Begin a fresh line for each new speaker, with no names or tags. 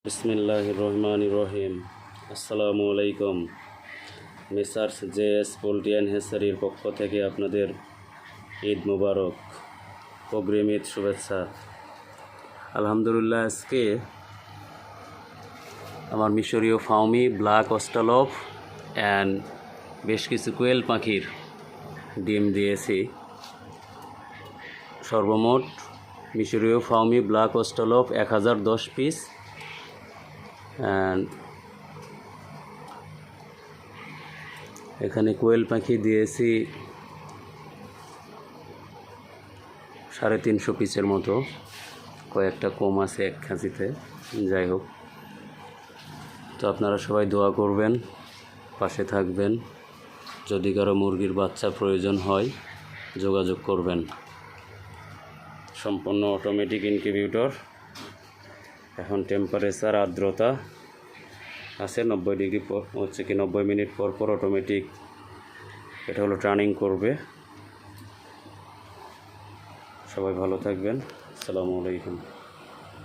বিসমিল্লাহির রহমানির রহিম। আসসালামু আলাইকুম। মেসার্স জেএস পোল্ট্রি অ্যান্ড হ্যাচারির পক্ষ থেকে আপনাদের ঈদ মুবারক, অগ্রিম ঈদ শুভেচ্ছা। আলহামদুলিল্লাহ, আজকে আমার মিশরীয় ফাউমি, ব্ল্যাক অস্ট্রালপ অ্যান্ড বেশ কিছু কোয়েল পাখির ডিম দিয়েছি। সর্বমোট মিশরীয় ফাউমি, ব্ল্যাক অস্ট্রালপ 1010 পিস, এখানে কোয়েল পাখি দিয়েছি 350 পিসের মতো, কয়েকটা কম আছে এক খাঁচিতে। যাই হোক, তো আপনারা সবাই দোয়া করবেন, পাশে থাকবেন। যদি কারো মুরগির বাচ্চা প্রয়োজন হয় যোগাযোগ করবেন। সম্পূর্ণ অটোমেটিক ইনকিউবেটর। এখন টেম্পারেচার, আর্দ্রতা আছে 90 ডিগ্রি, হচ্ছে কি 90 মিনিট পর পর অটোমেটিক এটা হলো টার্নিং করবে। সবাই ভালো থাকবেন। আসসালামু আলাইকুম।